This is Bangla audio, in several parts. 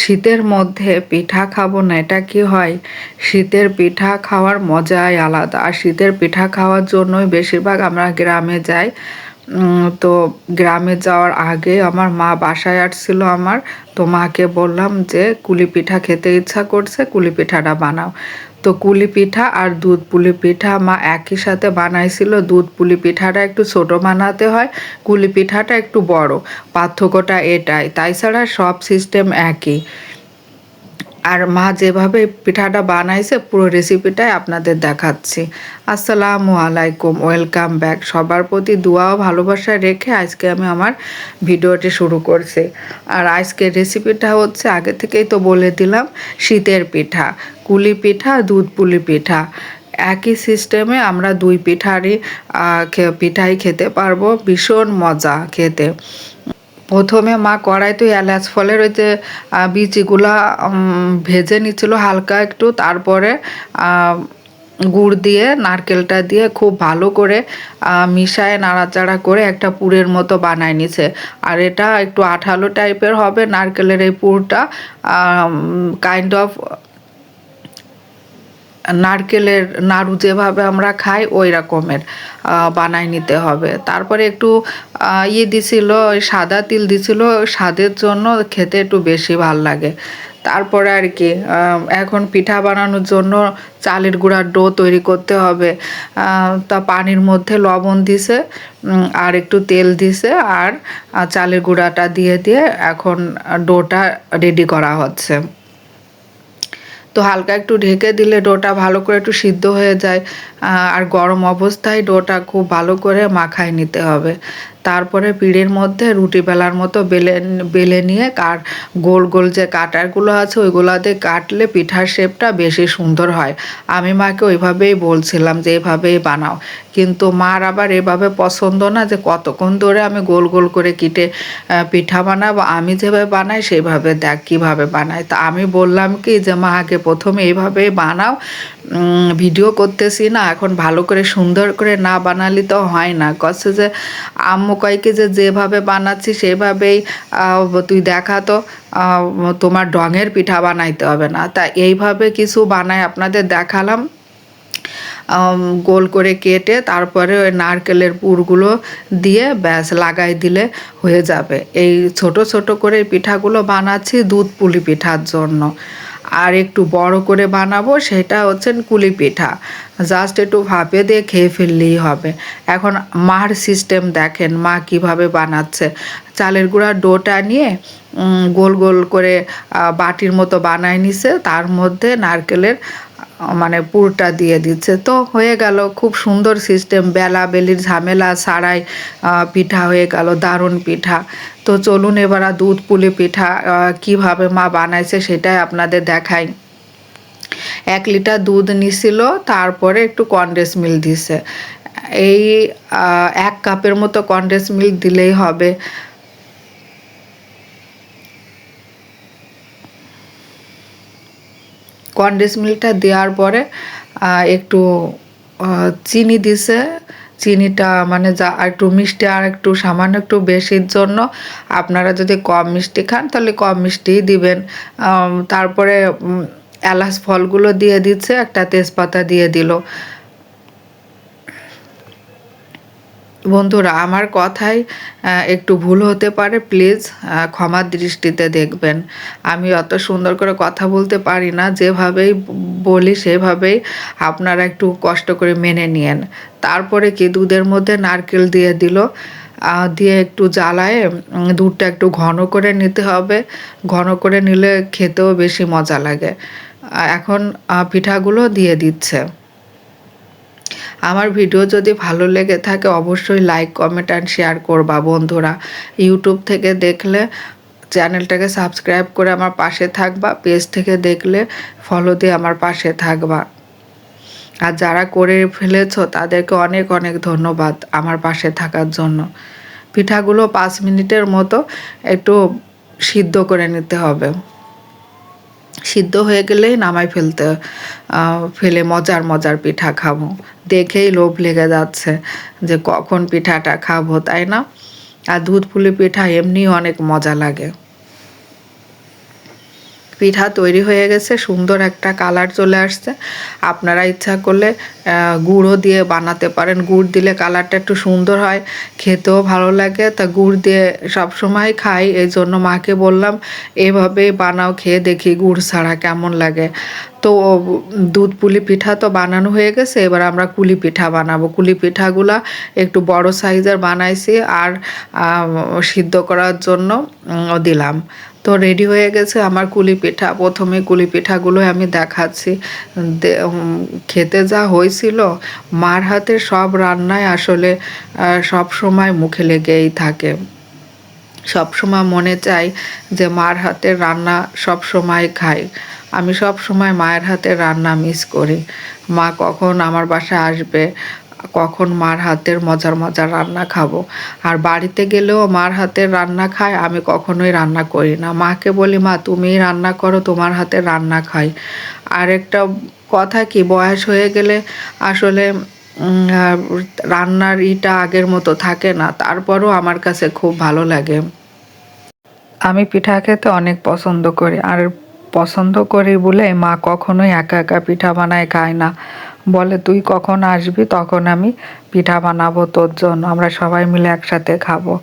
শীতের মধ্যে পিঠা খাবো না, এটা কি হয়? শীতের পিঠা খাওয়ার মজাই আলাদা। আর শীতের পিঠা খাওয়ার জন্যই বেশিরভাগ আমরা গ্রামে যাই। তো গ্রামে যাওয়ার আগে আমার মা বাসায় আসছিল আমার। তো মাকে বললাম যে কুলি পিঠা খেতে ইচ্ছা করছে, কুলি পিঠাটা বানাও। তো কুলি পিঠা আর দুধ পুলি পিঠা মা একই সাথে বানাইছিল। দুধ পুলি পিঠাটা একটু ছোট বানাতে হয়, কুলি পিঠাটা একটু বড়। পার্থক্যটা এটাই, তাই ছাড়া সব সিস্টেম একই। আর মা যেভাবে পিঠাটা বানাইছে পুরো রেসিপিটাই আপনাদের দেখাচ্ছি। আসসালামু আলাইকুম, ওয়েলকাম ব্যাক। সবার প্রতি দোয়া ও ভালোবাসা রেখে আজকে আমি আমার ভিডিওটি শুরু করছি। আর আজকের রেসিপিটা হচ্ছে, আগে থেকেই তো বলে দিলাম, শীতের পিঠা, কুলি পিঠা, দুধ পুলি পিঠা। একই সিস্টেমে আমরা দুই পিঠাই খেতে পারবো, ভীষণ মজা খেতে। প্রথমে মা কড়াইতে এলাচ ফলের ওই যে বীজগুলা ভেজে নিচ্ছিল হালকা একটু, তারপরে গুড় দিয়ে নারকেলটা দিয়ে খুব ভালো করে মিশায় নাড়াচাড়া করে একটা পুরের মতো বানায় নিছে। আর এটা একটু আঠালো টাইপের হবে নারকেলের এই পুরটা, কাইন্ড অফ নারকেলের নাড়ু যেভাবে আমরা খাই ওই রকমের বানাই নিতে হবে। তারপরে একটু দিছিল, ওই সাদা তিল দিছিল, স্বাদের জন্য খেতে একটু বেশি ভাল লাগে। তারপরে আর কি, এখন পিঠা বানানোর জন্য চালের গুঁড়ার ডো তৈরি করতে হবে। তা পানির মধ্যে লবণ দিছে, আর একটু তেল দিছে, আর চালের গুঁড়াটা দিয়ে দিয়ে এখন ডোটা রেডি করা হচ্ছে। তো হালকা একটু ঢেকে দিলে ডোটা ভালো করে একটু সিদ্ধ হয়ে যায়। আর গরম অবস্থায় ডোটা খুব ভালো করে মাখায় নিতে হবে। তারপরে পিঁড়ের মধ্যে রুটি বেলার মতো বেলে বেলে নিয়ে গোল গোল যে কাটারগুলো আছে ওইগুলোতে কাটলে পিঠার শেপটা বেশি সুন্দর হয়। আমি মাকে ওইভাবেই বলছিলাম যে এভাবেই বানাও, কিন্তু মার আবার এভাবে পছন্দ না, যে কতক্ষণ ধরে আমি গোল গোল করে কেটে পিঠা বানাবো। আমি যেভাবে বানাই সেইভাবে দেখ কীভাবে বানাই। তা আমি বললাম কি যে মা আগে প্রথমে এইভাবেই বানাও, ভিডিও করতেছি না এখন, ভালো করে সুন্দর করে না বানালে তো হয় না। কচ্ছে যে আম্মু কয় কি যে যেভাবে বানাচ্ছি সেভাবেই তুই দেখা তো, তোমার ঢঙের পিঠা বানাইতে হবে না। তা এইভাবে কিছু বানায় আপনাদের দেখালাম, গোল করে কেটে তারপরে ওই নারকেলের পুরগুলো দিয়ে ব্যাস লাগাই দিলে হয়ে যাবে। এই ছোট ছোট করে পিঠাগুলো বানাচ্ছি দুধ পুলি পিঠার জন্য। আর একটু বড় করে বানাবো, সেটা হচ্ছে কুলি পিঠা, জাস্ট একটু ভাপে দিয়ে খেয়ে ফেললেই হবে। এখন মার সিস্টেম দেখেন মা কিভাবে বানাচ্ছে। চালের গুঁড়ার ডোটা নিয়ে গোল গোল করে বাটির মতো বানায় নিছে, তার মধ্যে নারকেলের মানে পুরটা দিয়ে দিচ্ছে, তো হয়ে গেল। খুব সুন্দর সিস্টেম, বেলা বেলির ঝামেলা ছাড়াই পিঠা হয়ে গেল, দারুণ পিঠা। তো চলুন এবার দুধ পুলি পিঠা কিভাবে মা বানাইছে সেটাই আপনাদের দেখাই। 1 লিটার দুধ নিছিল, তারপরে একটু কনডেন্স মিল্ক দিছে। এই 1 কাপের মতো কনডেন্স মিল্ক দিলেই হবে। কনডেন্স মিল্কটা দেওয়ার পরে একটু চিনি দিছে। চিনিটা মানে যা একটু মিষ্টি, আর একটু সামান্য একটু বেশির জন্য, আপনারা যদি কম মিষ্টি খান তাহলে কম মিষ্টিই দিবেন। তারপরে এলাচ ফলগুলো দিয়ে দিচ্ছে, একটা তেজপাতা দিয়ে দিল। বন্ধুরা আমার কথায় একটু ভুল হতে পারে, প্লিজ ক্ষমার দৃষ্টিতে দেখবেন। আমি অত সুন্দর করে কথা বলতে পারি না, যেভাবেই বলি সেভাবেই আপনারা একটু কষ্ট করে মেনে নিয়েন। তারপরে কি দুধের মধ্যে নারকেল দিয়ে দিল, দিয়ে একটু জ্বালায় দুধটা একটু ঘন করে নিতে হবে। ঘন করে নিলে খেতেও বেশি মজা লাগে। এখন পিঠাগুলো দিয়ে দিচ্ছে। আমার ভিডিও যদি ভালো লেগে থাকে অবশ্যই লাইক, কমেন্ট অ্যান্ড শেয়ার করবা বন্ধুরা। ইউটিউব থেকে দেখলে চ্যানেলটাকে সাবস্ক্রাইব করে আমার পাশে থাকবা, পেজ থেকে দেখলে ফলো দিয়ে আমার পাশে থাকবা। আর যারা করে ফেলেছো তাদেরকে অনেক অনেক ধন্যবাদ আমার পাশে থাকার জন্য। পিঠাগুলো 5 মিনিটের মতো একটু সিদ্ধ করে নিতে হবে। সিদ্ধ হয়ে গেলেই নামাই ফেলে মজার মজার পিঠা খাবো। দেখেই লোভ লেগে যাচ্ছে যে কখন পিঠাটা খাবো, তাই না? আর দুধ পুলি পিঠা এমনি অনেক মজা লাগে। পিঠা তৈরি হয়ে গেছে, সুন্দর একটা কালার চলে আসছে। আপনারা ইচ্ছা করলে গুড়ও দিয়ে বানাতে পারেন, গুড় দিলে কালারটা একটু সুন্দর হয়, খেতেও ভালো লাগে। তা গুড় দিয়ে সবসময় খাই, এই জন্য মাকে বললাম এভাবেই বানাও, খেয়ে দেখি গুড় ছাড়া কেমন লাগে। তো দুধ পুলি পিঠা তো বানানো হয়ে গেছে, এবার আমরা কুলি পিঠা বানাবো। কুলি পিঠাগুলা একটু বড় সাইজের বানাইছি আর সিদ্ধ করার জন্য দিলাম। তো রেডি হয়ে গেছে আমার কুলি পিঠা। প্রথমে কুলি পিঠাগুলো আমি দেখাচ্ছি। খেতে যা হয়েছিল, মার হাতের সব রান্নায় আসলে সব সময় মুখে লেগেই থাকে। সব সময় মনে চাই যে মার হাতের রান্না সব সময় খাই। আমি সব সময় মায়ের হাতের রান্না মিস করি। মা কখন আমার বাসায় আসবে, কখন মার হাতের মজার মজার রান্না খাবো। আর বাড়িতে গেলেও মার হাতের রান্না খাই, আমি কখনোই রান্না করি না। মাকে বলি মা তুমিই রান্না করো, তোমার হাতের রান্না খাই। আর একটা কথা কি, বয়স হয়ে গেলে আসলে আর রান্নার আগের মতো থাকে না, তারপরও আমার কাছে খুব ভালো লাগে। আমি পিঠা খেতে অনেক পছন্দ করি, আর পছন্দ করি বলে মা কখনোই একা একা পিঠা বানায় খায় না। বলে তুই কখন আসবি তখন আমি পিঠা বানাবো তোর জন্য, আমরা সবাই মিলে একসাথে খাবো।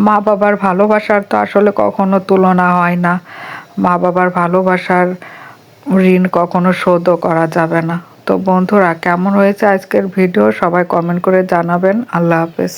মা বাবার ভালোবাসার তো আসলে কখনো তুলনা হয় না। মা বাবার ভালোবাসার ঋণ কখনো শোধও করা যাবে না। তো বন্ধুরা, কেমন হয়েছে আজকের ভিডিও সবাই কমেন্ট করে জানাবেন। আল্লাহ হাফেজ।